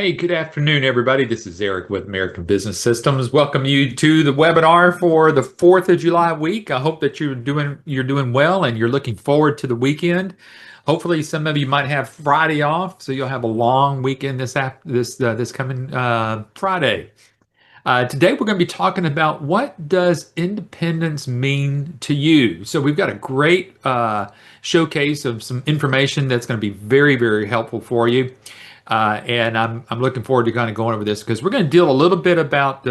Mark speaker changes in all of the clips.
Speaker 1: Hey, good afternoon, everybody. This is Eric with American Business Systems. Welcome you to the webinar for the 4th of July week. I hope that you're doing well and you're looking forward to the weekend. Hopefully, some of you might have Friday off, so you'll have a long weekend this coming Friday. Today, we're going to be talking about what does independence mean to you. So we've got a great showcase of some information that's going to be very, very helpful for you. And I'm looking forward to kind of going over this because we're going to deal a little bit about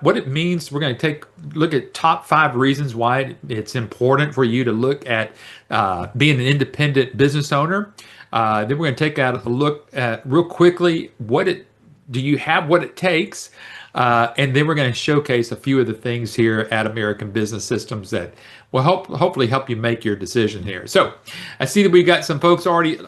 Speaker 1: what it means. We're going to look at top 5 reasons why it's important for you to look at being an independent business owner. Then we're going to take out a look at real quickly do you have what it takes? And then we're going to showcase a few of the things here at American Business Systems that will hopefully help you make your decision here. So I see that we got some folks already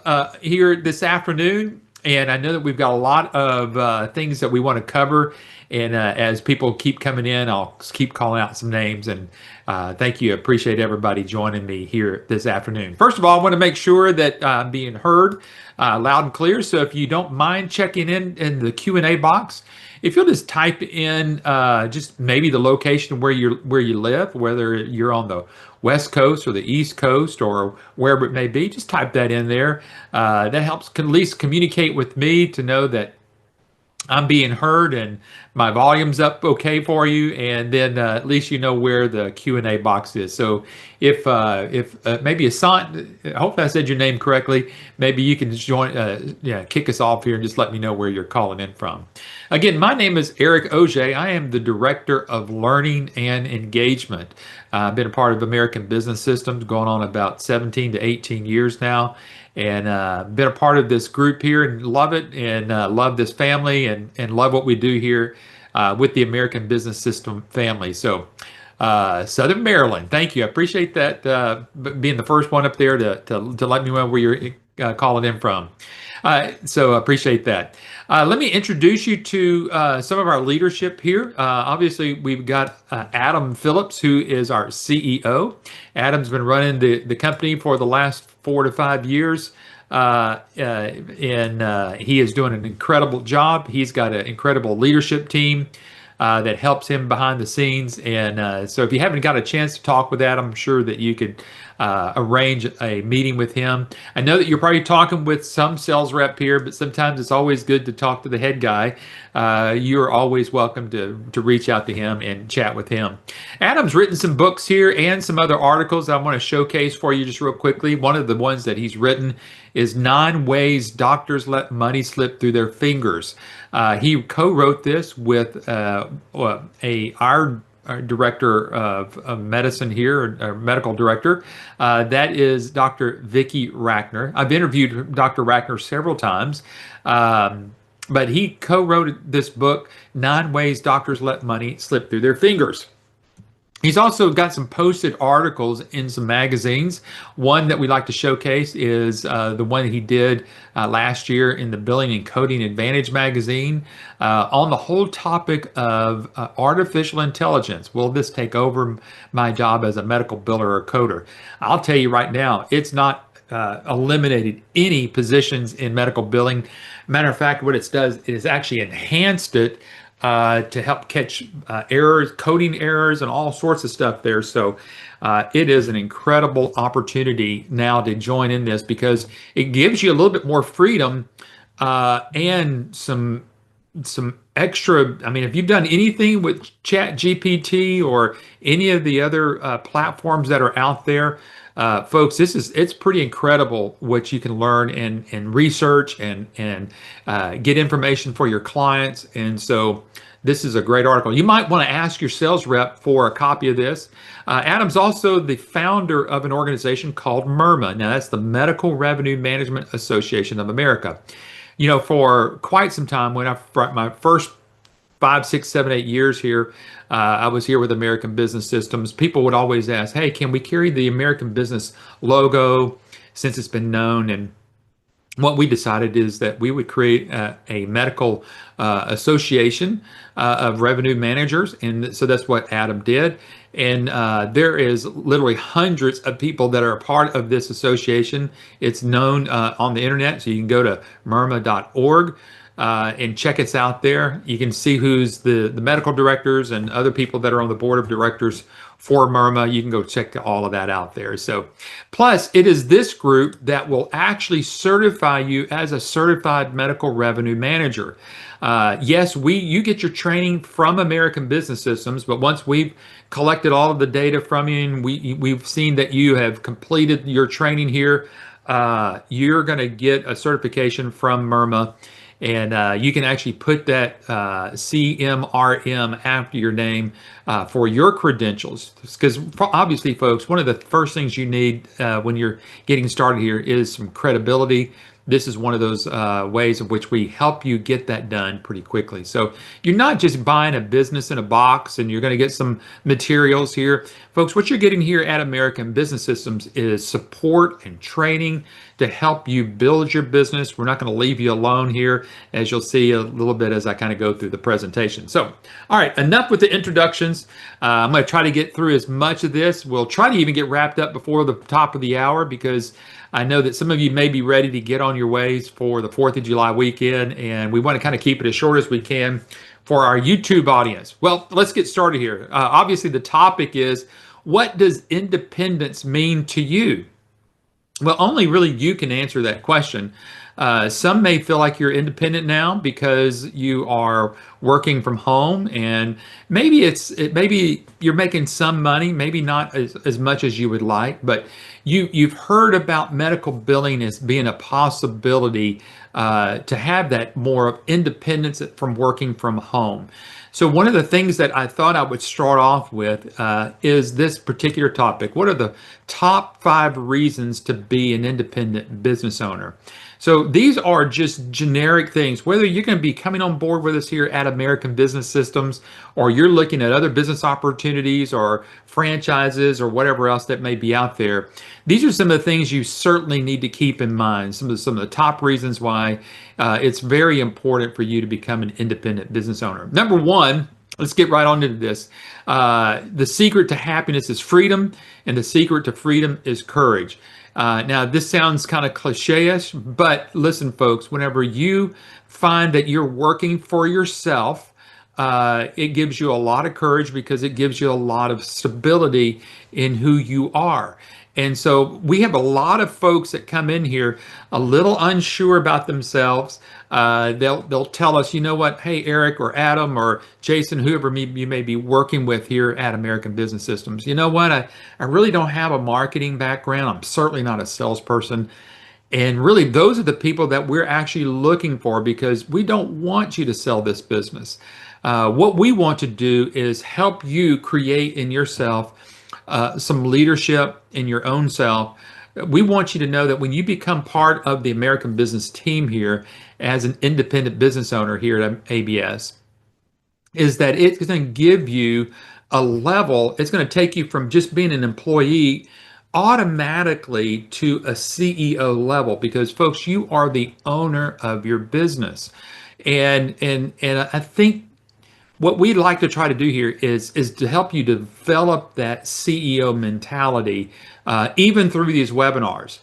Speaker 1: here this afternoon, and I know that we've got a lot of things that we want to cover. And as people keep coming in, I'll keep calling out some names. And thank you. I appreciate everybody joining me here this afternoon. First of all, I want to make sure that I'm being heard loud and clear. So if you don't mind checking in the Q&A box, if you'll just type in just maybe the location where you live, whether you're on the West Coast or the East Coast or wherever it may be, just type that in there. That helps at least communicate with me to know that I'm being heard and my volume's up okay for you, and then at least you know where the Q&A box is. So if maybe Asant, hopefully I said your name correctly, maybe you can join, kick us off here and just let me know where you're calling in from. Again, my name is Eric Auger. I am the Director of Learning and Engagement. I've been a part of American Business Systems going on about 17 to 18 years now, and been a part of this group here and love it, and love this family, and love what we do here with the American Business System family. So Southern Maryland, thank you. I appreciate that, being the first one up there to let me know where you're calling in from. So I appreciate that. Let me introduce you to some of our leadership here. Obviously, we've got Adam Phillips, who is our CEO. Adam's been running the company for the last 4 to 5 years. And he is doing an incredible job. He's got an incredible leadership team that helps him behind the scenes. And so if you haven't got a chance to talk with Adam, I'm sure that you could arrange a meeting with him. I know that you're probably talking with some sales rep here, but sometimes it's always good to talk to the head guy. You're always welcome to reach out to him and chat with him. Adam's written some books here and some other articles I want to showcase for you just real quickly. One of the ones that he's written is 9 Ways Doctors Let Money Slip Through Their Fingers. He co-wrote this with our director of medicine here, our medical director. That is Dr. Vicki Rackner. I've interviewed Dr. Rackner several times, but he co-wrote this book, 9 Ways Doctors Let Money Slip Through Their Fingers. He's also got some posted articles in some magazines. One that we like to showcase is the one that he did last year in the Billing and Coding Advantage magazine on the whole topic of artificial intelligence. Will this take over my job as a medical biller or coder? I'll tell you right now, it's not eliminated any positions in medical billing. Matter of fact, what it does is actually enhanced it to help catch errors, coding errors, and all sorts of stuff there. So it is an incredible opportunity now to join in this because it gives you a little bit more freedom and some extra. I mean, if you've done anything with ChatGPT or any of the other platforms that are out there, folks, it's pretty incredible what you can learn and research and get information for your clients. And so this is a great article. You might want to ask your sales rep for a copy of this. Adam's also the founder of an organization called MERMA. Now, that's the Medical Revenue Management Association of America. You know, for quite some time, my first 5, 6, 7, 8 years here, I was here with American Business Systems. People would always ask, hey, can we carry the American Business logo since it's been known? And what we decided is that we would create a medical association of revenue managers. And so that's what Adam did. And there is literally hundreds of people that are a part of this association. It's known on the internet, so you can go to merma.org. and check us out there. You can see who's the medical directors and other people that are on the board of directors for MIRMA. You can go check all of that out there. So, plus, it is this group that will actually certify you as a certified medical revenue manager. Yes, you get your training from American Business Systems, but once we've collected all of the data from you and we've seen that you have completed your training here, you're going to get a certification from MIRMA, and you can actually put that CMRM after your name for your credentials. Because obviously, folks, one of the first things you need when you're getting started here is some credibility. This is one of those ways in which we help you get that done pretty quickly. So you're not just buying a business in a box and you're going to get some materials here. Folks, what you're getting here at American Business Systems is support and training to help you build your business. We're not going to leave you alone here, as you'll see a little bit as I kind of go through the presentation. So, all right, enough with the introductions. I'm going to try to get through as much of this. We'll try to even get wrapped up before the top of the hour, because I know that some of you may be ready to get on your ways for the 4th of July weekend, and we want to kind of keep it as short as we can for our YouTube audience. Well, let's get started here. Obviously, the topic is, what does independence mean to you? Well, only really you can answer that question. Some may feel like you're independent now because you are working from home, and maybe maybe you're making some money, maybe not as much as you would like, but you've heard about medical billing as being a possibility to have that more independence from working from home. So one of the things that I thought I would start off with is this particular topic. What are the top 5 reasons to be an independent business owner? So these are just generic things. Whether you're going to be coming on board with us here at American Business Systems, or you're looking at other business opportunities or franchises or whatever else that may be out there, these are some of the things you certainly need to keep in mind. Some of the top reasons why it's very important for you to become an independent business owner. Number 1, let's get right on into this. The secret to happiness is freedom, and the secret to freedom is courage. Now, this sounds kind of cliche-ish, but listen, folks, whenever you find that you're working for yourself, it gives you a lot of courage, because it gives you a lot of stability in who you are. And so we have a lot of folks that come in here a little unsure about themselves. They'll tell us, you know what, hey, Eric or Adam or Jason, whoever you may be working with here at American Business Systems, you know what, I really don't have a marketing background. I'm certainly not a salesperson. And really, those are the people that we're actually looking for, because we don't want you to sell this business. What we want to do is help you create in yourself some leadership in your own self. We want you to know that when you become part of the American Business team here as an independent business owner here at ABS, is that it's going to give you a level, it's going to take you from just being an employee automatically to a CEO level, because folks, you are the owner of your business. And I think what we'd like to try to do here is to help you develop that CEO mentality, even through these webinars.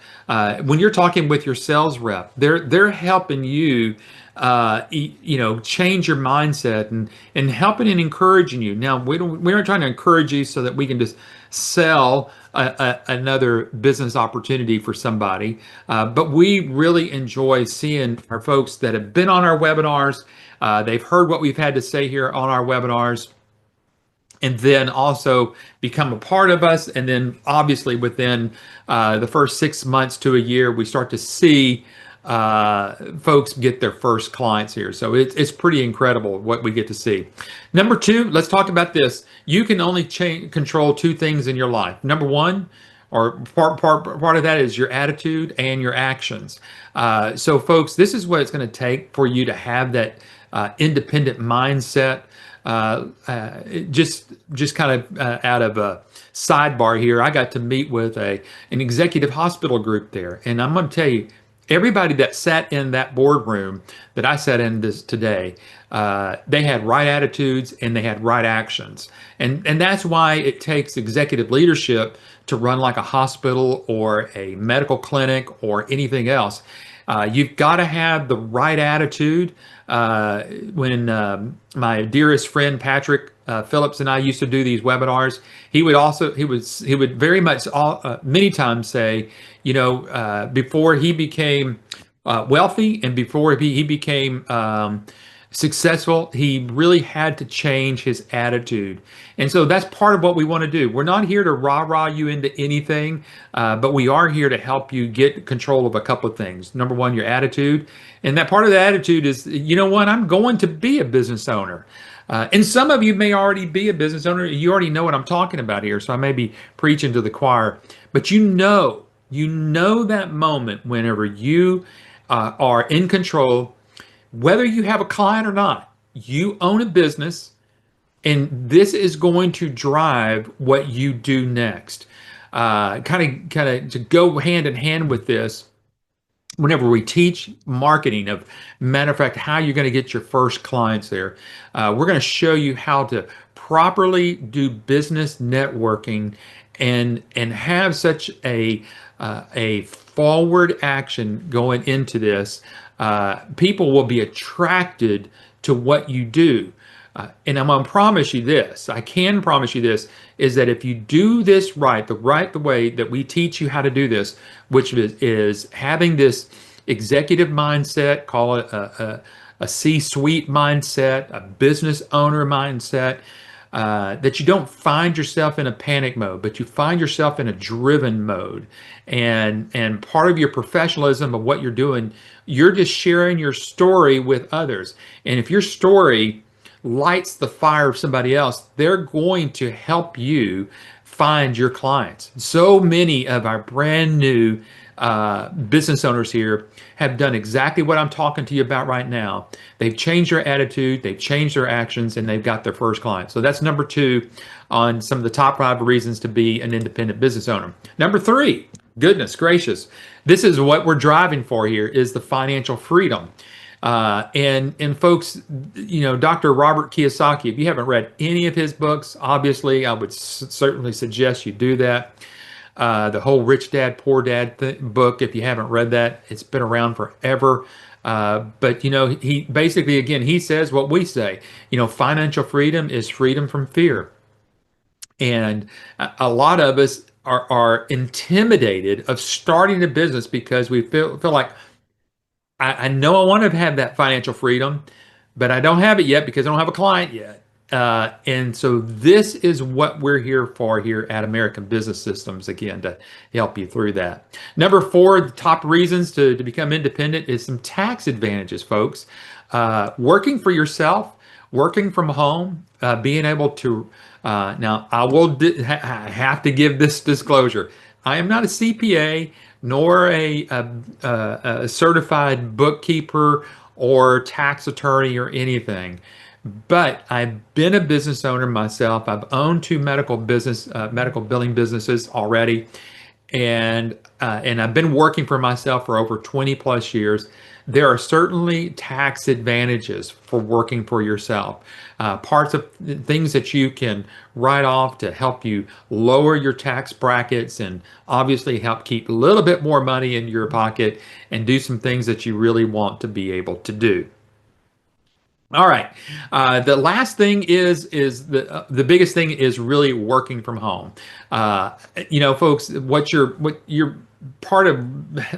Speaker 1: When you're talking with your sales rep, they're helping you, change your mindset and helping and encouraging you. Now, we aren't trying to encourage you so that we can just sell another business opportunity for somebody, but we really enjoy seeing our folks that have been on our webinars. They've heard what we've had to say here on our webinars, and then also become a part of us. And then obviously within the first 6 months to a year, we start to see folks get their first clients here. So it's pretty incredible what we get to see. Number 2, let's talk about this. You can only control 2 things in your life. Number 1, or part of that, is your attitude and your actions. So folks, this is what it's going to take for you to have that independent mindset. Just kind of out of a sidebar here, I got to meet with an executive hospital group there, and I'm going to tell you, everybody that sat in that boardroom that I sat in this today, they had right attitudes and they had right actions, and that's why it takes executive leadership to run like a hospital or a medical clinic or anything else. You've got to have the right attitude. When my dearest friend Patrick Phillips and I used to do these webinars, he would very much many times say, before he became wealthy and before he became successful, he really had to change his attitude. And so that's part of what we want to do. We're not here to rah-rah you into anything, but we are here to help you get control of a couple of things. Number one, your attitude. And that part of the attitude is, you know what, I'm going to be a business owner. And some of you may already be a business owner. You already know what I'm talking about here. So I may be preaching to the choir, but you know that moment whenever you are in control, whether you have a client or not, you own a business, and this is going to drive what you do next. Kind of to go hand in hand with this, whenever we teach marketing of, matter of fact, how you're going to get your first clients there, we're going to show you how to properly do business networking and have such a forward action going into this. People will be attracted to what you do. And I'm going to promise you this, I can promise you this, is that if you do this right, the way that we teach you how to do this, which is having this executive mindset, call it a C-suite mindset, a business owner mindset, that you don't find yourself in a panic mode, but you find yourself in a driven mode. And part of your professionalism of what you're doing, you're just sharing your story with others. And if your story lights the fire of somebody else, they're going to help you find your clients. So many of our brand new business owners here have done exactly what I'm talking to you about right now. They've changed their attitude, they've changed their actions, and they've got their first client. So that's number 2 on some of the top 5 reasons to be an independent business owner. Number 3, goodness gracious, this is what we're driving for here, is the financial freedom. And folks, Dr. Robert Kiyosaki, if you haven't read any of his books, obviously I would certainly suggest you do that. The whole Rich Dad, Poor Dad book, if you haven't read that, it's been around forever. But he basically, again, he says what we say, financial freedom is freedom from fear. And a lot of us are intimidated of starting a business because we feel like, I know I want to have that financial freedom, but I don't have it yet because I don't have a client yet. And so this is what we're here for here at American Business Systems, again, to help you through that. Number 4, the top reasons to become independent is some tax advantages, folks. Working for yourself, working from home, being able to, now I have to give this disclosure. I am not a CPA, nor a certified bookkeeper or tax attorney or anything. But I've been a business owner myself. I've owned 2 medical billing businesses already, and I've been working for myself for over 20 plus years. There are certainly tax advantages for working for yourself. Parts of things that you can write off to help you lower your tax brackets and obviously help keep a little bit more money in your pocket and do some things that you really want to be able to do. All right. The last thing is the biggest thing is really working from home. Folks, what you're part of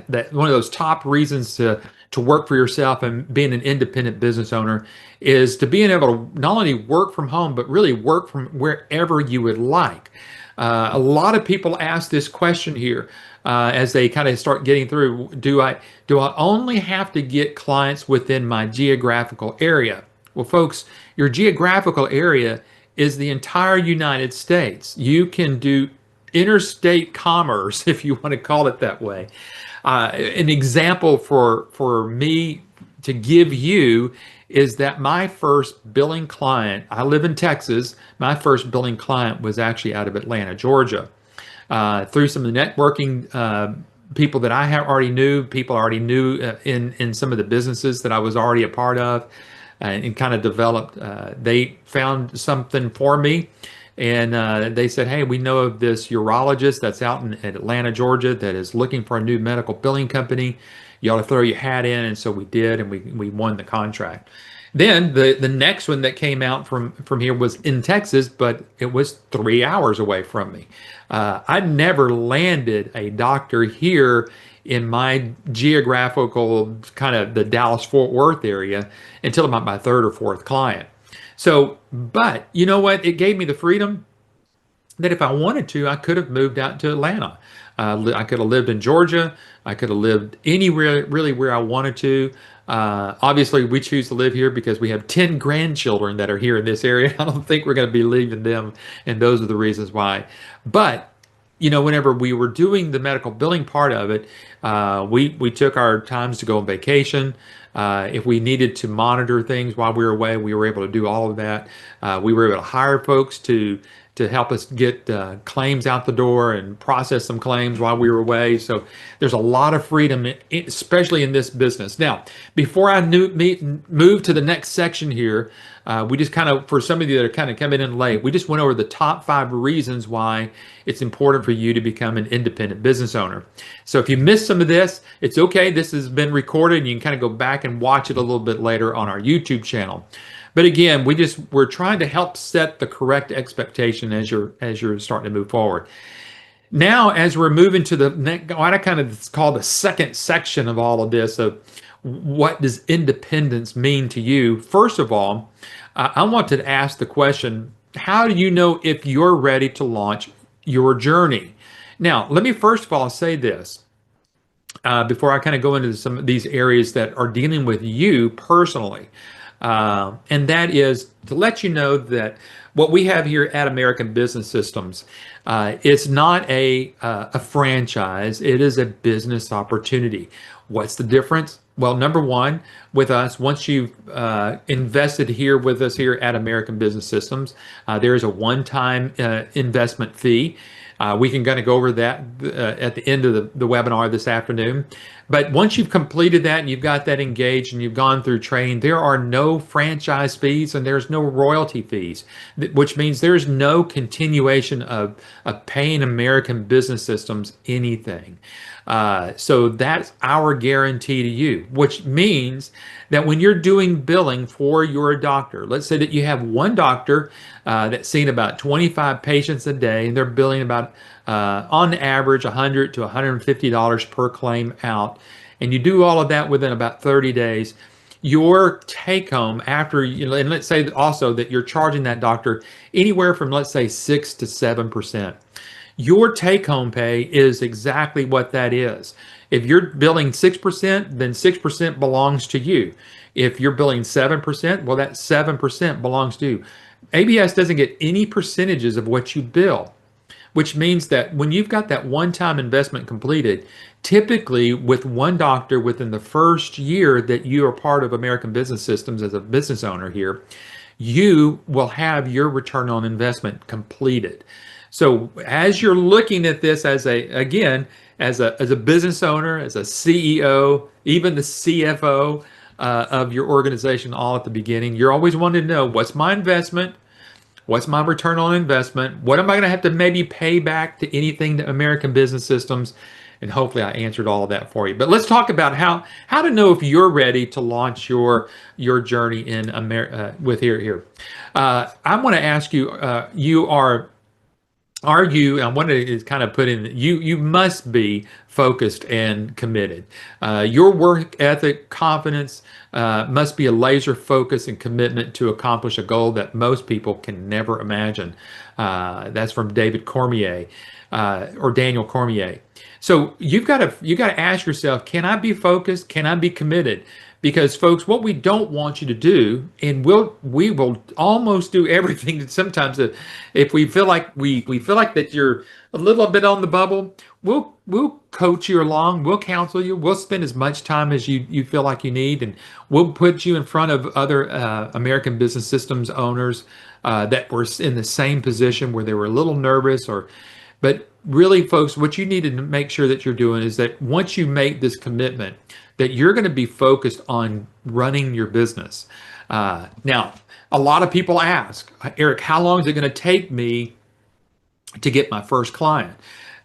Speaker 1: that, one of those top reasons to work for yourself and being an independent business owner is to being able to not only work from home, but really work from wherever you would like. A lot of people ask this question here as they kind of start getting through. Do I only have to get clients within my geographical area? Well, folks, your geographical area is the entire United States. You can do interstate commerce, if you want to call it that way. An example for me to give you is that my first billing client, I live in Texas, my first billing client was actually out of Atlanta, Georgia. Through some of the networking people that I already knew, people already knew in some of the businesses that I was already a part of, and kind of developed, they found something for me. and they said, hey, we know of this urologist that's out in Atlanta, Georgia, that is looking for a new medical billing company. You ought to throw your hat in. And so we did, and we won the contract. Then the next one that came out from here was in Texas, but it was 3 hours away from me. I never landed a doctor here in my geographical kind of the Dallas Fort Worth area until about my third or fourth client. So, but you know what? It gave me the freedom that if I wanted to, I could have moved out to Atlanta. I could have lived in Georgia. I could have lived anywhere really where I wanted to. Obviously, we choose to live here because we have 10 grandchildren that are here in this area. I don't think we're going to be leaving them, and those are the reasons why. But whenever we were doing the medical billing part of it, we took our times to go on vacation. If we needed to monitor things while we were away, we were able to do all of that. We were able to hire folks to help us get claims out the door and process some claims while we were away. So there's a lot of freedom, especially in this business. Now, before I move to the next section here, we just kind of, for some of you that are kind of coming in late, we just went over the top 5 reasons why it's important for you to become an independent business owner. So if you missed some of this, it's okay. This has been recorded, and you can kind of go back and watch it a little bit later on our YouTube channel. But again, we're trying to help set the correct expectation as you're starting to move forward. Now, as we're moving to the next, what I kind of call the second section of all of this, of what does independence mean to you? First of all, I want to ask the question, how do you know if you're ready to launch your journey? Now, let me first of all say this, before I kind of go into some of these areas that are dealing with you personally. And that is to let you know that what we have here at American Business Systems, it's not a franchise. It is a business opportunity. What's the difference? Well, number one, with us, once you've invested here with us here at American Business Systems, there is a one-time investment fee. We can kind of go over that at the end of the webinar this afternoon. But once you've completed that and you've got that engaged and you've gone through training, there are no franchise fees and there's no royalty fees, which means there's no continuation of paying American Business Systems anything. So that's our guarantee to you, which means that when you're doing billing for your doctor, let's say that you have one doctor that's seeing about 25 patients a day, and they're billing about, on average, $100 to $150 per claim out, and you do all of that within about 30 days, your take home after, and let's say also that you're charging that doctor anywhere from, let's say, 6 to 7%. Your take-home pay is exactly what that is. If you're billing 6%, then 6% belongs to you. If you're billing 7%, well, that 7% belongs to you. ABS doesn't get any percentages of what you bill, which means that when you've got that one-time investment completed, typically with one doctor within the first year that you are part of American Business Systems as a business owner here, you will have your return on investment completed. So as you're looking at this as a business owner, as a CEO, even the CFO of your organization all at the beginning, you're always wanting to know, what's my investment? What's my return on investment? What am I going to have to maybe pay back to anything to American Business Systems? And hopefully I answered all of that for you. But let's talk about how to know if you're ready to launch your journey in with here. I want to ask you, I wanted to kind of put in, you must be focused and committed. Your work ethic, confidence must be a laser focus and commitment to accomplish a goal that most people can never imagine. That's from David Cormier, or Daniel Cormier. So you've got to ask yourself, can I be focused? Can I be committed? Because folks, what we don't want you to do, and we will almost do everything that sometimes if we feel like we feel like that you're a little bit on the bubble, we'll coach you along, we'll counsel you, we'll spend as much time as you feel like you need, and we'll put you in front of other American Business Systems owners that were in the same position where they were a little nervous but really, folks, what you need to make sure that you're doing is that once you make this commitment, that you're going to be focused on running your business. Now, a lot of people ask, Eric, how long is it going to take me to get my first client?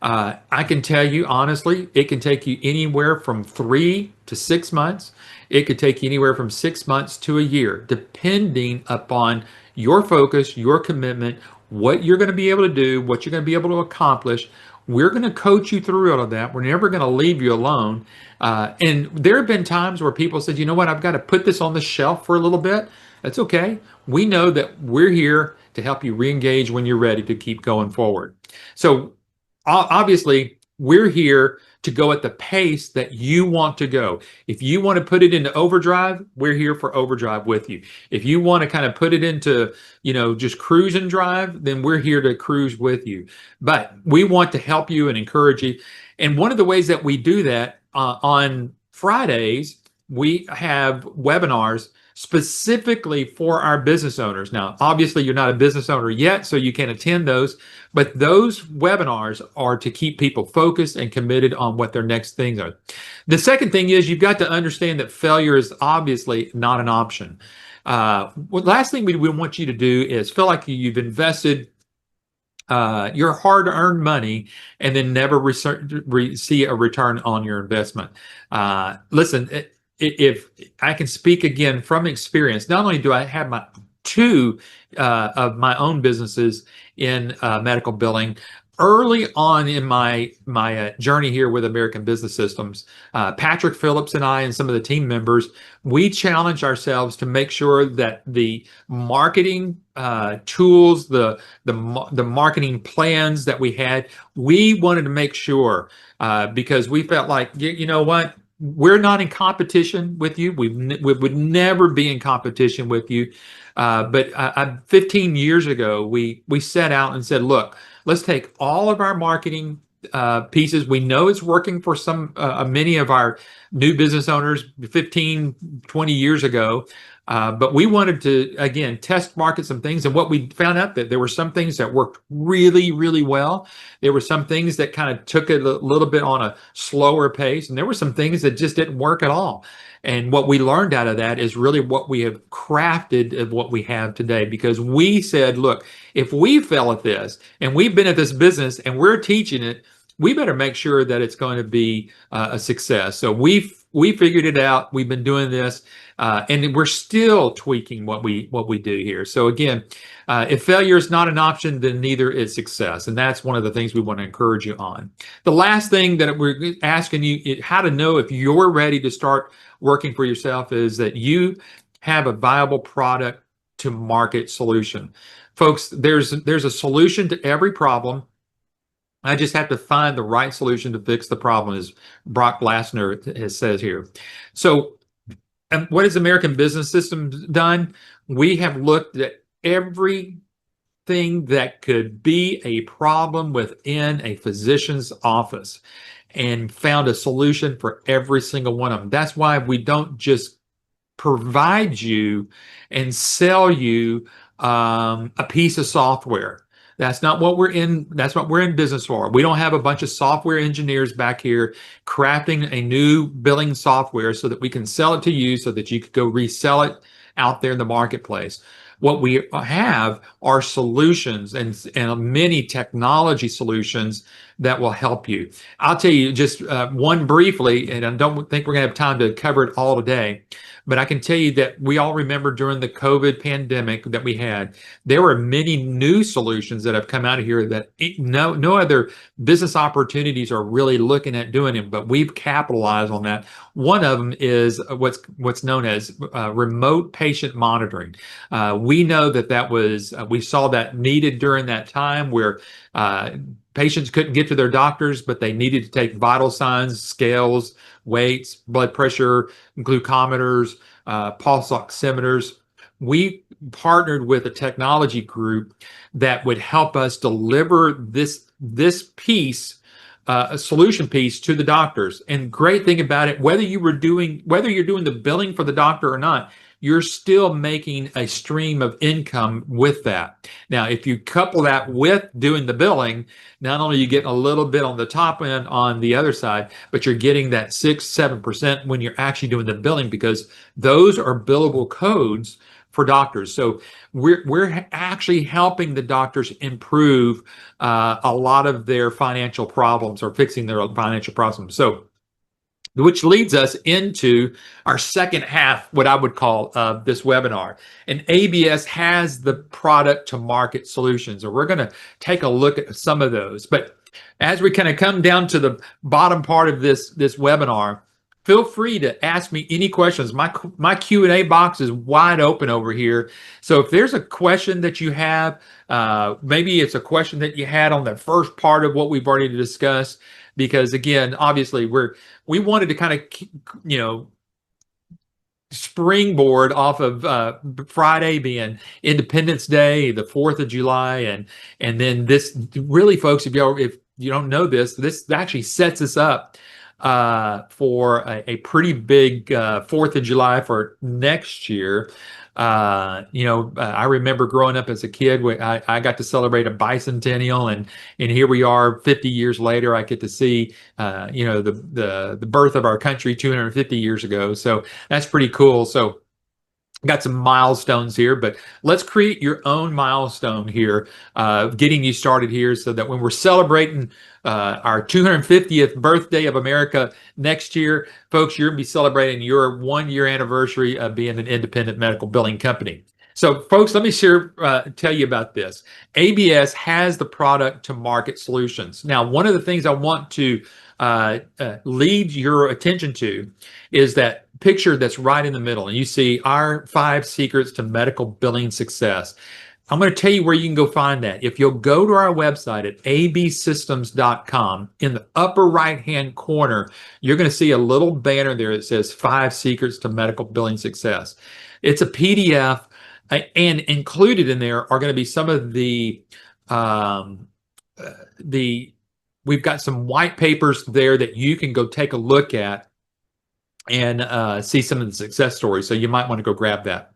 Speaker 1: I can tell you honestly, it can take you anywhere from 3 to 6 months. It could take you anywhere from 6 months to a year, depending upon your focus, your commitment, what you're going to be able to do, what you're going to be able to accomplish. We're going to coach you through all of that. We're never going to leave you alone. And there have been times where people said, you know what, I've got to put this on the shelf for a little bit. That's okay. We know that we're here to help you re-engage when you're ready to keep going forward. So obviously, we're here to go at the pace that you want to go. If you want to put it into overdrive, we're here for overdrive with you. If you want to kind of put it into, just cruise and drive, then we're here to cruise with you. But we want to help you and encourage you. And one of the ways that we do that on Fridays, we have webinars specifically for our business owners. Now, obviously, you're not a business owner yet, so you can't attend those, but those webinars are to keep people focused and committed on what their next things are. The second thing is you've got to understand that failure is obviously not an option. Last thing we want you to do is feel like you've invested your hard-earned money and then never see a return on your investment. Listen, if I can speak again from experience, not only do I have my two of my own businesses in medical billing, early on in my journey here with American Business Systems, Patrick Phillips and I and some of the team members, we challenged ourselves to make sure that the marketing tools, the marketing plans that we had, we wanted to make sure because we felt like, you know what? We're not in competition with you. We would never be in competition with you. But 15 years ago, we set out and said, look, let's take all of our marketing pieces. We know it's working for many of our new business owners 15, 20 years ago. But we wanted to, again, test market some things. And what we found out that there were some things that worked really, really well. There were some things that kind of took it a little bit on a slower pace. And there were some things that just didn't work at all. And what we learned out of that is really what we have crafted of what we have today, because we said, look, if we fail at this and we've been at this business and we're teaching it, we better make sure that it's going to be a success. So we figured it out. We've been doing this, and we're still tweaking what we do here. So again, if failure is not an option, then neither is success, and that's one of the things we want to encourage you on. The last thing that we're asking you how to know if you're ready to start working for yourself is that you have a viable product to market solution. Folks, there's a solution to every problem. I just have to find the right solution to fix the problem, as Brock Glassner has said here. So what has American Business Systems done? We have looked at everything that could be a problem within a physician's office and found a solution for every single one of them. That's why we don't just provide you and sell you a piece of software. That's not what we're in. That's what we're in business for. We don't have a bunch of software engineers back here crafting a new billing software so that we can sell it to you so that you could go resell it out there in the marketplace. What we have are solutions and many technology solutions that will help you. I'll tell you just one briefly, and I don't think we're going to have time to cover it all today, but I can tell you that we all remember during the COVID pandemic that we had, there were many new solutions that have come out of here that no other business opportunities are really looking at doing them, but we've capitalized on that. One of them is what's known as remote patient monitoring. We know that was, we saw that needed during that time where patients couldn't get to their doctors, but they needed to take vital signs, scales, weights, blood pressure, glucometers, pulse oximeters. We partnered with a technology group that would help us deliver this piece, a solution piece, to the doctors. And great thing about it, whether you're doing the billing for the doctor or not, you're still making a stream of income with that. Now, if you couple that with doing the billing, not only are you getting a little bit on the top end on the other side, but you're getting that 6-7% when you're actually doing the billing, because those are billable codes for doctors. So we're actually helping the doctors improve a lot of their financial problems, or fixing their financial problems. So, which leads us into our second half, what I would call this webinar. And ABS has the product to market solutions, and we're going to take a look at some of those. But as we kind of come down to the bottom part of this webinar, feel free to ask me any questions. My Q&A box is wide open over here. So if there's a question that you have, maybe it's a question that you had on the first part of what we've already discussed, because again, obviously we wanted to kind of, springboard off of Friday being Independence Day, the 4th of July, and then this really, folks, if you don't know this actually sets us up for a pretty big 4th of July for next year. I remember growing up as a kid, I got to celebrate a bicentennial, and here we are 50 years later. I get to see the birth of our country 250 years ago. So that's pretty cool. So got some milestones here, but let's create your own milestone here, getting you started here, so that when we're celebrating our 250th birthday of America next year, folks, you're going to be celebrating your 1-year anniversary of being an independent medical billing company. So, folks, let me tell you about this. ABS has the product to market solutions. Now, one of the things I want to lead your attention to is that picture that's right in the middle, and you see our 5 secrets to medical billing success. I'm going to tell you where you can go find that. If you'll go to our website at absystems.com, in the upper right-hand corner, you're going to see a little banner there that says 5 secrets to medical billing success. It's a PDF, and included in there are going to be some of we've got some white papers there that you can go take a look at and see some of the success stories. So you might want to go grab that.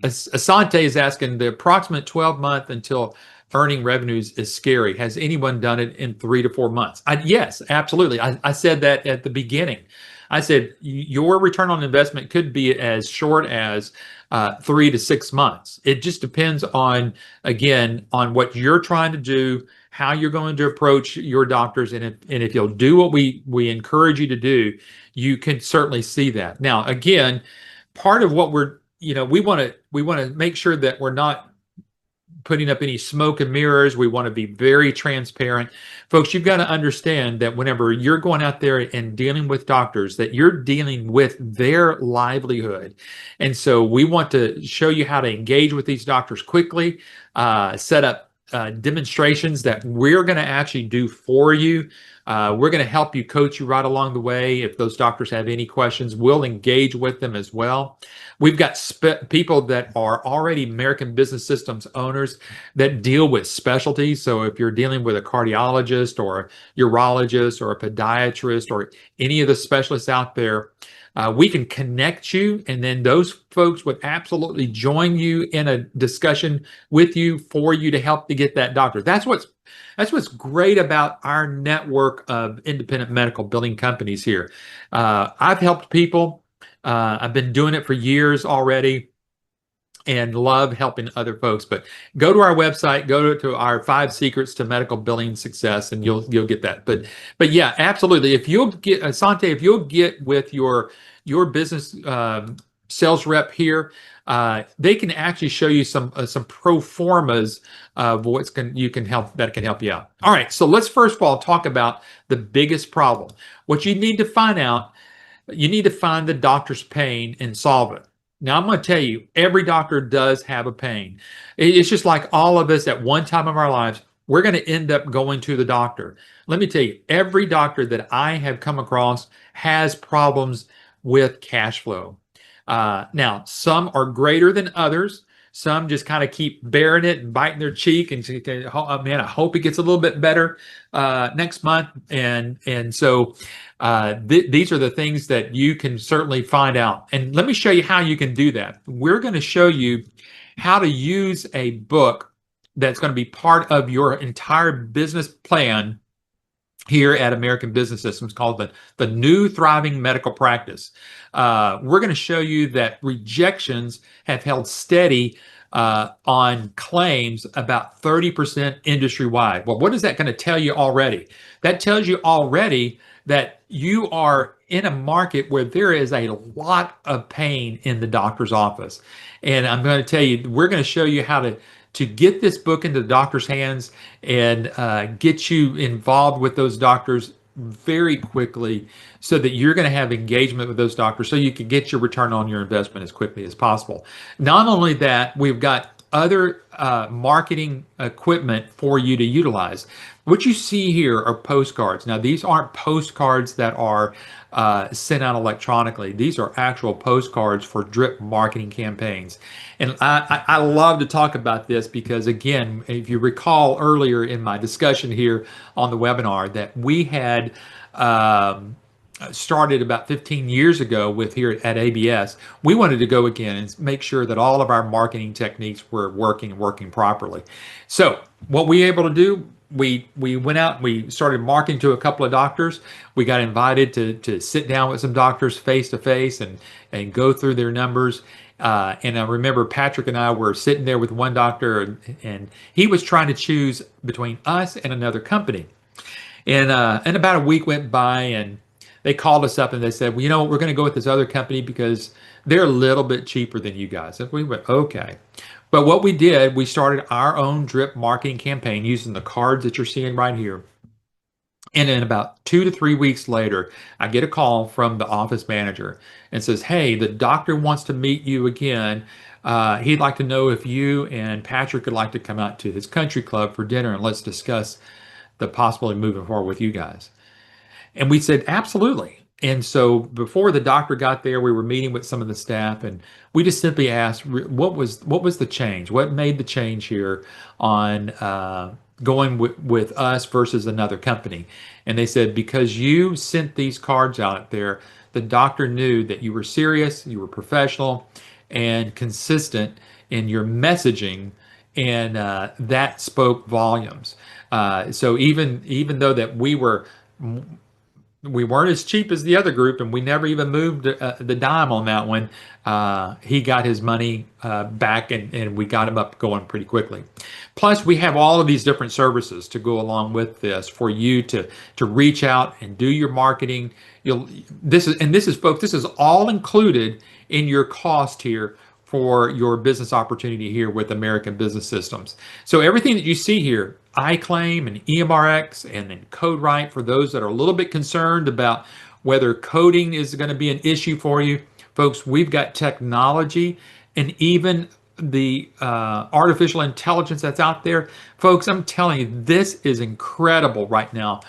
Speaker 1: Asante is asking, the approximate 12-month until earning revenues is scary. Has anyone done it in 3 to 4 months? Yes, absolutely. I said that at the beginning. I said your return on investment could be as short as 3 to 6 months. It just depends on, again, on what you're trying to do, how you're going to approach your doctors, and if you'll do what we encourage you to do, you can certainly see that. Now, again, part of what we want to make sure that we're not putting up any smoke and mirrors. We want to be very transparent. Folks, you've got to understand that whenever you're going out there and dealing with doctors, that you're dealing with their livelihood. And so we want to show you how to engage with these doctors quickly, set up demonstrations that we're going to actually do for you. We're going to help you, coach you right along the way. If those doctors have any questions, we'll engage with them as well. We've got people that are already American Business Systems owners that deal with specialties. So if you're dealing with a cardiologist or a urologist or a podiatrist or any of the specialists out there, we can connect you, and then those folks would absolutely join you in a discussion with you for you to help to get that doctor. That's what's great about our network of independent medical billing companies here. I've helped people. I've been doing it for years already, and love helping other folks. But go to our website, go to our 5 secrets to medical billing success, and you'll get that. But yeah, absolutely. If you'll get Asante, if you'll get with your business sales rep here, they can actually show you some pro formas of that can help you out. All right, so let's first of all talk about the biggest problem. What you need to find out, you need to find the doctor's pain and solve it. Now, I'm going to tell you, every doctor does have a pain. It's just like all of us at one time of our lives, we're going to end up going to the doctor. Let me tell you, every doctor that I have come across has problems with cash flow. Now, some are greater than others. Some just kind of keep bearing it and biting their cheek and say, oh, man, I hope it gets a little bit better next month. And so these are the things that you can certainly find out. And let me show you how you can do that. We're going to show you how to use a book that's going to be part of your entire business plan here at American Business Systems called the New Thriving Medical Practice. We're going to show you that rejections have held steady on claims about 30% industry-wide. Well, what is that going to tell you already? That tells you already that you are in a market where there is a lot of pain in the doctor's office. And I'm going to tell you, we're going to show you how to get this book into the doctor's hands and get you involved with those doctors very quickly so that you're going to have engagement with those doctors so you can get your return on your investment as quickly as possible. Not only that, we've got other marketing equipment for you to utilize. What you see here are postcards. Now, these aren't postcards that are sent out electronically. These are actual postcards for drip marketing campaigns. And I love to talk about this because, again, if you recall earlier in my discussion here on the webinar that we had started about 15 years ago with here at ABS, we wanted to go again and make sure that all of our marketing techniques were working properly. So what we were able to do, we went out, we started marketing to a couple of doctors. We got invited to sit down with some doctors face to face and go through their numbers. And I remember Patrick and I were sitting there with one doctor, and he was trying to choose between us and another company. And about a week went by, and they called us up and they said, well, you know what, we're going to go with this other company because they're a little bit cheaper than you guys. And we went, okay. But what we did, we started our own drip marketing campaign using the cards that you're seeing right here. And then about 2 to 3 weeks later, I get a call from the office manager and says, hey, the doctor wants to meet you again. He'd like to know if you and Patrick would like to come out to his country club for dinner and let's discuss the possibility of moving forward with you guys. And we said, absolutely. And so before the doctor got there, we were meeting with some of the staff, and we just simply asked, what was the change? What made the change here on going with us versus another company? And they said, because you sent these cards out there, the doctor knew that you were serious, you were professional, and consistent in your messaging, and that spoke volumes. So even though that we weren't as cheap as the other group, and we never even moved the dime on that one, he got his money back, and we got him up going pretty quickly. Plus, we have all of these different services to go along with this for you to reach out and do your marketing. This is folks, this is all included in your cost here for your business opportunity here with American Business Systems. So everything that you see here, iClaim and EMRX and then CodeWrite, for those that are a little bit concerned about whether coding is going to be an issue for you, folks, we've got technology and even the artificial intelligence that's out there. Folks, I'm telling you, this is incredible right now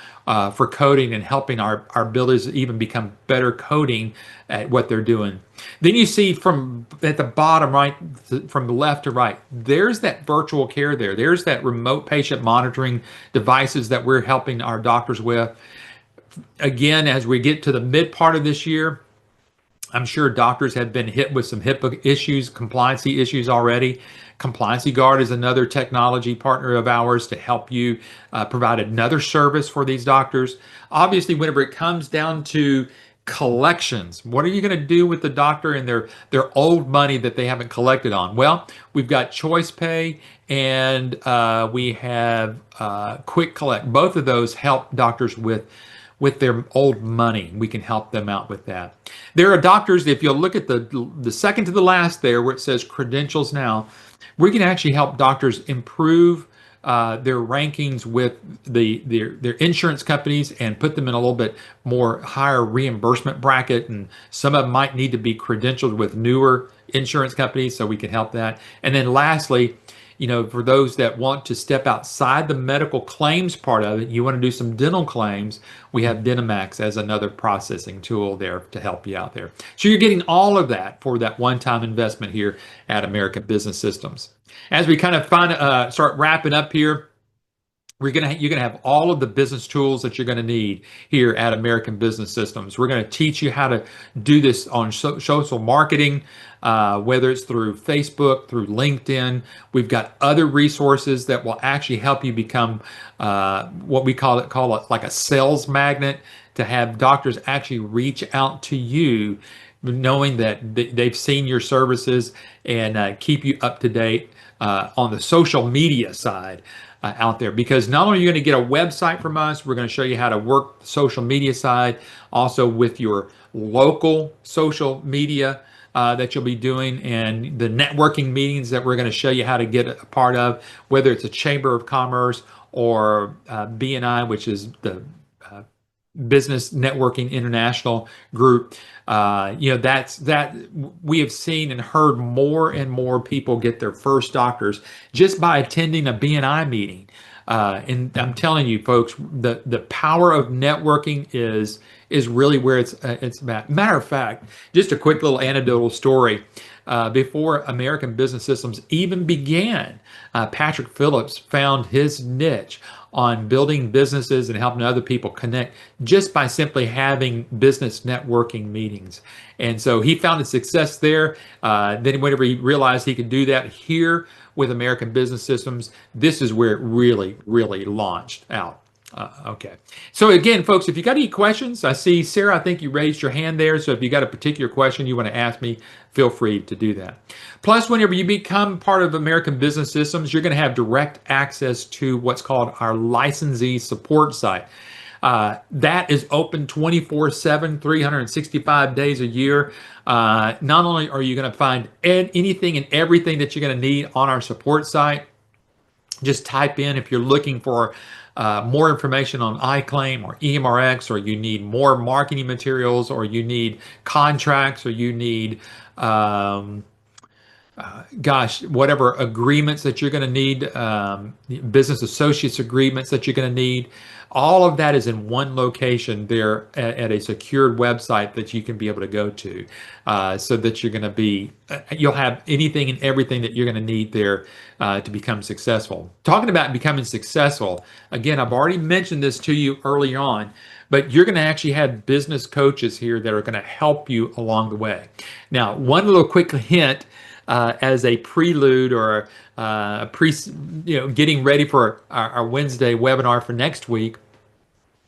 Speaker 1: for coding and helping our builders even become better coding at what they're doing. Then you see from at the bottom, right, from the left to right, there's that virtual care there. There's that remote patient monitoring devices that we're helping our doctors with. Again, as we get to the mid part of this year, I'm sure doctors have been hit with some HIPAA issues, compliancy issues already. Compliancy Guard is another technology partner of ours to help you provide another service for these doctors. Obviously, whenever it comes down to collections, what are you going to do with the doctor and their old money that they haven't collected on? Well, we've got Choice Pay and we have Quick Collect. Both of those help doctors with their old money. We can help them out with that. There are doctors, if you'll look at the second to the last there where it says credentials now, we can actually help doctors improve their rankings with their insurance companies and put them in a little bit more higher reimbursement bracket. And some of them might need to be credentialed with newer insurance companies, so we can help that. And then lastly, you know, for those that want to step outside the medical claims part of it, you want to do some dental claims, we have Dentimax as another processing tool there to help you out there. So you're getting all of that for that one-time investment here at American Business Systems. As we kind of start wrapping up here, You're gonna have all of the business tools that you're gonna need here at American Business Systems. We're gonna teach you how to do this on social marketing, whether it's through Facebook, through LinkedIn. We've got other resources that will actually help you become what we call it like a sales magnet, to have doctors actually reach out to you, knowing that they've seen your services, and keep you up to date on the social media side out there. Because not only are you going to get a website from us, we're going to show you how to work the social media side, also with your local social media that you'll be doing, and the networking meetings that we're going to show you how to get a part of, whether it's a Chamber of Commerce or BNI, which is the Business Networking International group. That we have seen and heard more and more people get their first doctors just by attending a BNI meeting. And I'm telling you, folks, the power of networking is really where it's at. Matter of fact, just a quick little anecdotal story. Before American Business Systems even began, Patrick Phillips found his niche on building businesses and helping other people connect just by simply having business networking meetings. And so he found a success there. Then whenever he realized he could do that here with American Business Systems, this is where it really, really launched out. Okay. So again, folks, if you got any questions, I see Sarah, I think you raised your hand there. So if you got a particular question you want to ask me, feel free to do that. Plus, whenever you become part of American Business Systems, you're going to have direct access to what's called our licensee support site. That is open 24/7, 365 days a year. Not only are you going to find anything and everything that you're going to need on our support site, just type in if you're looking for more information on iClaim or EMRX, or you need more marketing materials, or you need contracts, or you need, whatever agreements that you're going to need, business associates agreements that you're going to need. All of that is in one location there at a secured website that you can be able to go to, so that you're going to be, you'll have anything and everything that you're going to need there to become successful. Talking about becoming successful, again, I've already mentioned this to you early on, but you're going to actually have business coaches here that are going to help you along the way. Now, one little quick hint, as a prelude or getting ready for our Wednesday webinar for next week,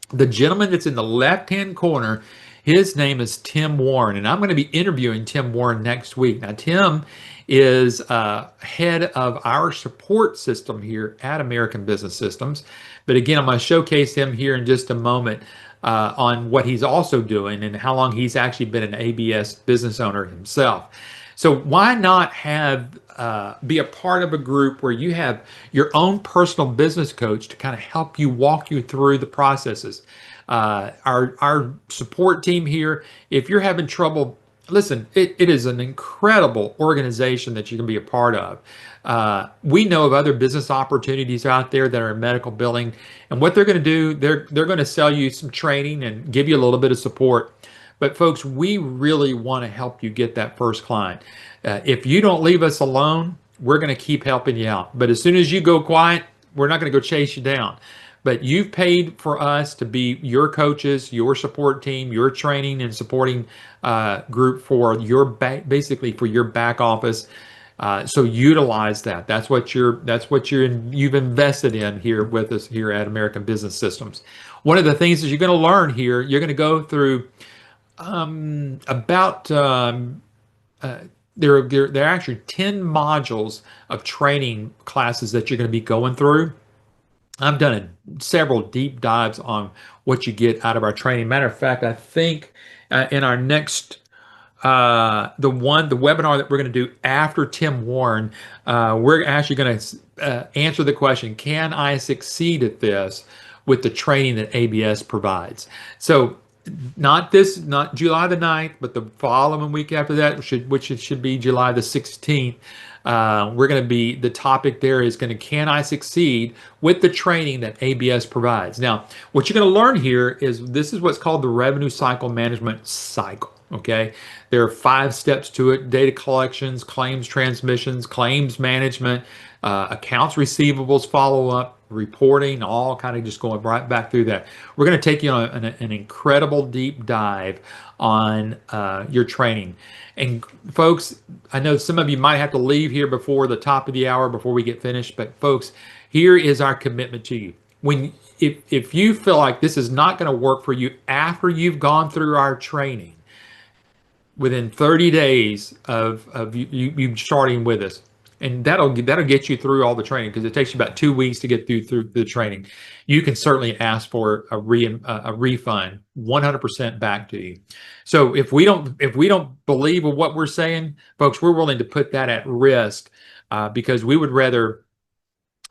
Speaker 1: the gentleman that's in the left-hand corner, his name is Tim Warren, and I'm going to be interviewing Tim Warren next week. Now, Tim is head of our support system here at American Business Systems. But again, I'm going to showcase him here in just a moment on what he's also doing and how long he's actually been an ABS business owner himself. So why not have be a part of a group where you have your own personal business coach to kind of help you, walk you through the processes. Our support team here, if you're having trouble, listen, it is an incredible organization that you can be a part of. We know of other business opportunities out there that are in medical billing, and what they're going to do, they're going to sell you some training and give you a little bit of support. But folks, we really want to help you get that first client. If you don't leave us alone, we're going to keep helping you out. But as soon as you go quiet, we're not going to go chase you down. But you've paid for us to be your coaches, your support team, your training and supporting group for your basically for your back office. So utilize that. That's what you've invested in here with us here at American Business Systems. One of the things that you're going to learn here, you're going to go through there are actually 10 modules of training classes that you're going to be going through. I've done several deep dives on what you get out of our training. Matter of fact, I think in our next the webinar that we're going to do after Tim Warren, we're actually going to answer the question, can I succeed at this with the training that ABS provides? So not July the 9th, but the following week after that, which should be July the 16th. We're going to be, the topic there is going to, can I succeed with the training that ABS provides? Now, what you're going to learn here is this is what's called the revenue cycle management cycle. Okay, there are 5 steps to it: data collections, claims transmissions, claims management, accounts receivables follow-up, reporting, all kind of just going right back through that. We're going to take you on an incredible deep dive on your training. And folks, I know some of you might have to leave here before the top of the hour before we get finished, but folks, here is our commitment to you. If you feel like this is not going to work for you after you've gone through our training, within 30 days of you starting with us, and that'll get you through all the training, because it takes you about 2 weeks to get through the training. You can certainly ask for a refund, 100% back to you. So if we don't believe in what we're saying, folks, we're willing to put that at risk, because we would rather,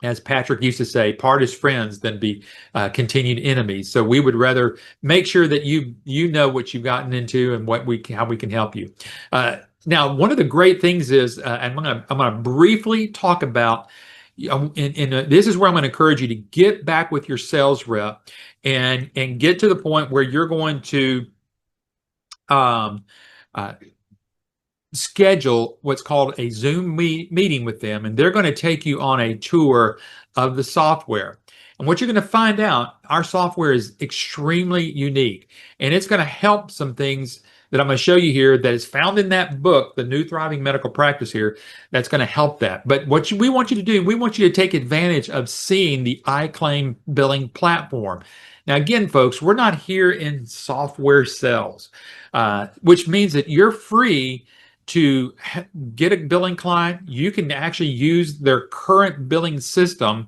Speaker 1: as Patrick used to say, part as friends than be continued enemies. So we would rather make sure that you know what you've gotten into and how we can help you. Now, one of the great things is, and I'm gonna briefly talk about, this is where I'm going to encourage you to get back with your sales rep and get to the point where you're going to schedule what's called a Zoom meeting with them, and they're going to take you on a tour of the software. And what you're going to find out, our software is extremely unique, and it's going to help some things that I'm going to show you here that is found in that book, The New Thriving Medical Practice here, that's going to help that. But what we want you to do, we want you to take advantage of seeing the iClaim billing platform. Now, again, folks, we're not here in software sales, which means that you're free to get a billing client. You can actually use their current billing system,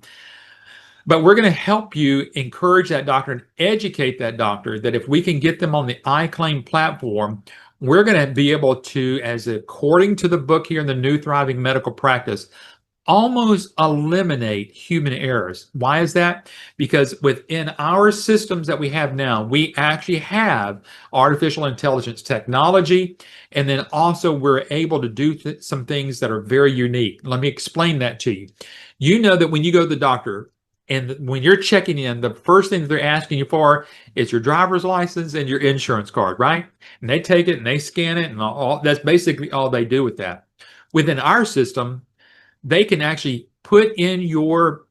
Speaker 1: but we're going to help you encourage that doctor and educate that doctor that if we can get them on the iClaim platform, we're going to be able to, as according to the book here in The New Thriving Medical Practice, almost eliminate human errors. Why is that? Because within our systems that we have now, we actually have artificial intelligence technology, and then also we're able to do some things that are very unique. Let me explain that to you. You know that when you go to the doctor, and when you're checking in, the first thing that they're asking you for is your driver's license and your insurance card, right? And they take it and they scan it, and that's basically all they do with that. Within our system, they can actually put in your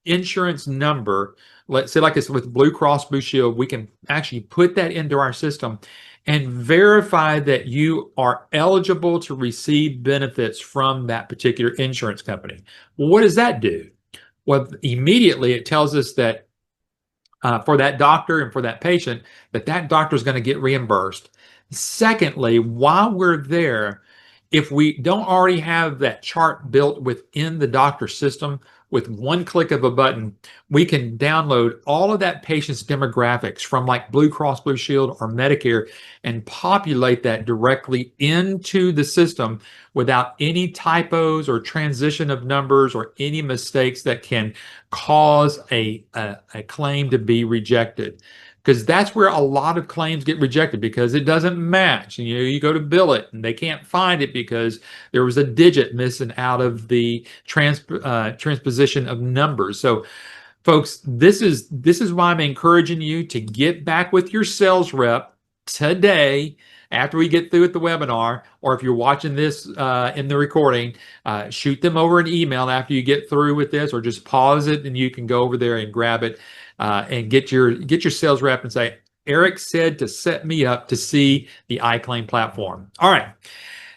Speaker 1: insurance number. Let's say, like it's with Blue Cross Blue Shield, we can actually put that into our system and verify that you are eligible to receive benefits from that particular insurance company. Well, what does that do? Well, immediately it tells us that for that doctor and for that patient, that doctor is going to get reimbursed. Secondly, while we're there, if we don't already have that chart built within the doctor system, with one click of a button, we can download all of that patient's demographics from like Blue Cross Blue Shield or Medicare and populate that directly into the system without any typos or transition of numbers or any mistakes that can cause a claim to be rejected. Because that's where a lot of claims get rejected, because it doesn't match. And, you go to bill it and they can't find it because there was a digit missing out of the transposition of numbers. So, folks, this is why I'm encouraging you to get back with your sales rep today after we get through with the webinar, or if you're watching this in the recording, shoot them over an email after you get through with this, or just pause it and you can go over there and grab it. And get your sales rep and say, Eric said to set me up to see the iClaim platform. All right.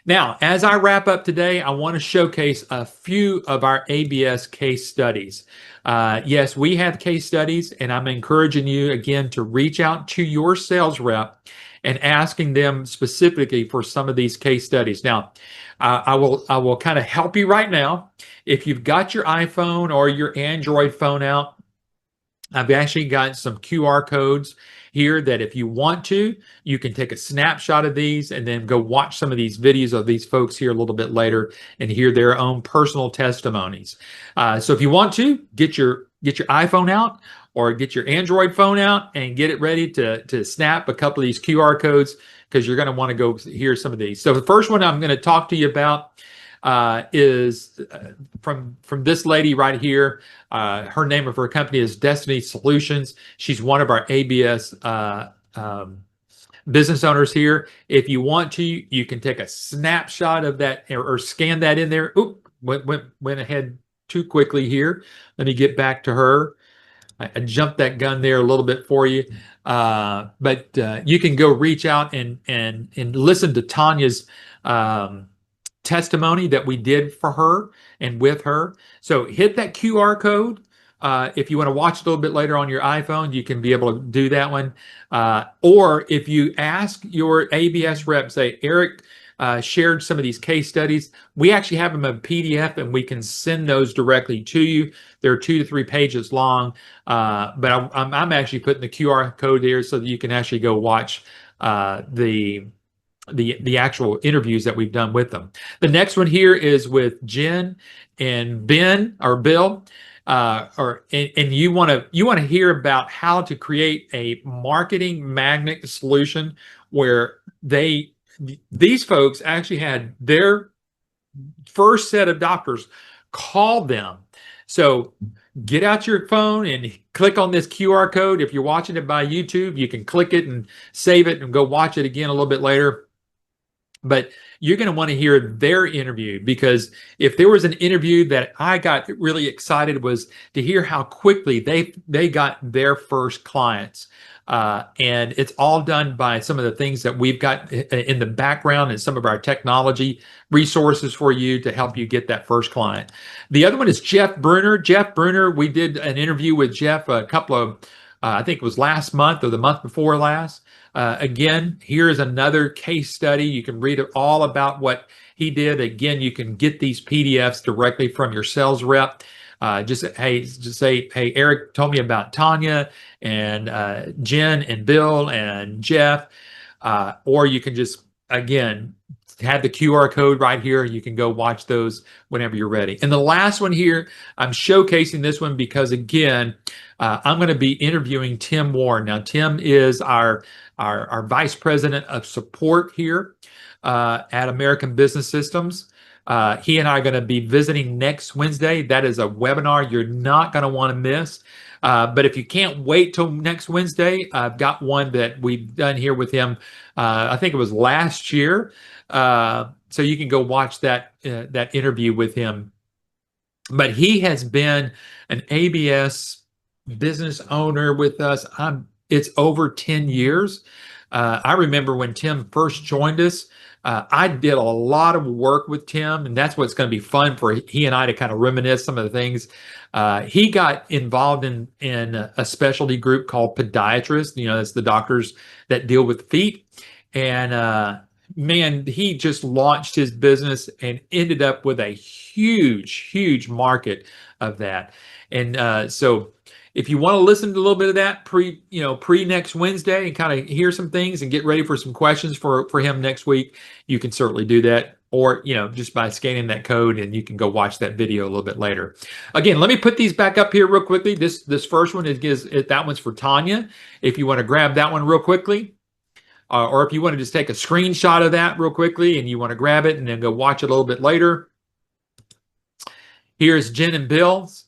Speaker 1: Now, as I wrap up today, I want to showcase a few of our ABS case studies. Yes, we have case studies, and I'm encouraging you again to reach out to your sales rep and asking them specifically for some of these case studies. Now, I will kind of help you right now. If you've got your iPhone or your Android phone out, I've actually got some QR codes here that if you want to, you can take a snapshot of these and then go watch some of these videos of these folks here a little bit later and hear their own personal testimonies. So if you want to, get your iPhone out or get your Android phone out and get it ready to snap a couple of these QR codes, because you're going to want to go hear some of these. So the first one I'm going to talk to you about is from this lady right here. Her name of her company is Destiny Solutions. She's one of our ABS business owners here. If you want to, you can take a snapshot of that or scan that in there. Oop, went ahead too quickly here. Let me get back to her. I jumped that gun there a little bit for you, but you can go reach out and listen to Tanya's testimony that we did for her and with her. So hit that QR code. If you want to watch a little bit later on your iPhone, you can be able to do that one. Or if you ask your ABS rep, say, Eric shared some of these case studies, we actually have them in PDF and we can send those directly to you. They're 2 to 3 pages long, but I'm actually putting the QR code there so that you can actually go watch the actual interviews that we've done with them. The next one here is with Jen and Ben or Bill, and you want to hear about how to create a marketing magnet solution where these folks actually had their first set of doctors call them. So get out your phone and click on this QR code. If you're watching it by YouTube, you can click it and save it and go watch it again a little bit later. But you're going to want to hear their interview, because if there was an interview that I got really excited was to hear how quickly they got their first clients. And it's all done by some of the things that we've got in the background and some of our technology resources for you to help you get that first client. The other one is Jeff Bruner. Jeff Bruner, we did an interview with Jeff a couple of, I think it was last month or the month before last. Again, here's another case study. You can read all about what he did. Again, you can get these PDFs directly from your sales rep. Just say, hey, Eric told me about Tanya and Jen and Bill and Jeff. Or you can just, again, have the QR code right here. You can go watch those whenever you're ready. And the last one here, I'm showcasing this one because, again, I'm going to be interviewing Tim Warren. Now, Tim is our vice president of support here at American Business Systems. He and I are going to be visiting next Wednesday. That is a webinar you're not going to want to miss. But if you can't wait till next Wednesday, I've got one that we've done here with him. I think it was last year. So you can go watch that interview with him. But he has been an ABS business owner with us. It's over 10 years. I remember when Tim first joined us, I did a lot of work with Tim, and that's what's going to be fun for he and I to kind of reminisce some of the things. He got involved in a specialty group called podiatrists. You know, that's the doctors that deal with feet. And man, he just launched his business and ended up with a huge market of that. And so if you want to listen to a little bit of that pre next Wednesday and kind of hear some things and get ready for some questions for him next week, you can certainly do that. Or, just by scanning that code, and you can go watch that video a little bit later. Again, let me put these back up here real quickly. This first one that one's for Tanya. If you want to grab that one real quickly, or if you want to just take a screenshot of that real quickly and you want to grab it and then go watch it a little bit later. Here's Jen and Bill's.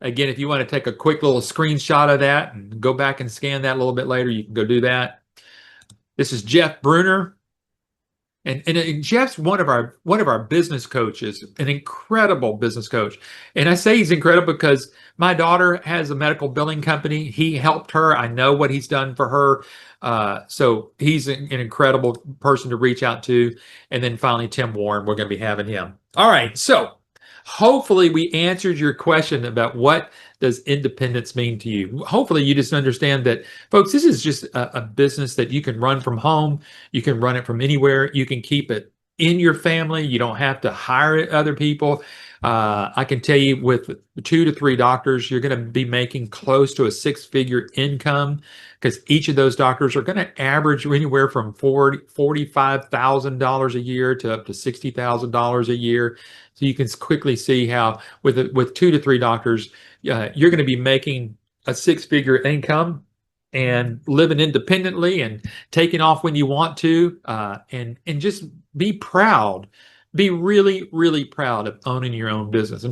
Speaker 1: Again, if you want to take a quick little screenshot of that and go back and scan that a little bit later, you can go do that. This is Jeff Bruner. And Jeff's one of our business coaches, an incredible business coach. And I say he's incredible because my daughter has a medical billing company. He helped her. I know what he's done for her. So he's an incredible person to reach out to. And then finally, Tim Warren, we're going to be having him. All right. So hopefully we answered your question about what does independence mean to you. Hopefully you just understand that, folks, this is just a business that you can run from home. You can run it from anywhere. You can keep it in your family. You don't have to hire other people. I can tell you with 2 to 3 doctors, you're going to be making close to a 6-figure income, because each of those doctors are going to average anywhere from $45,000 a year to up to $60,000 a year. So you can quickly see how with 2 to 3 doctors, you're going to be making a 6-figure income and living independently and taking off when you want to, and just be proud. Be really, really proud of owning your own business.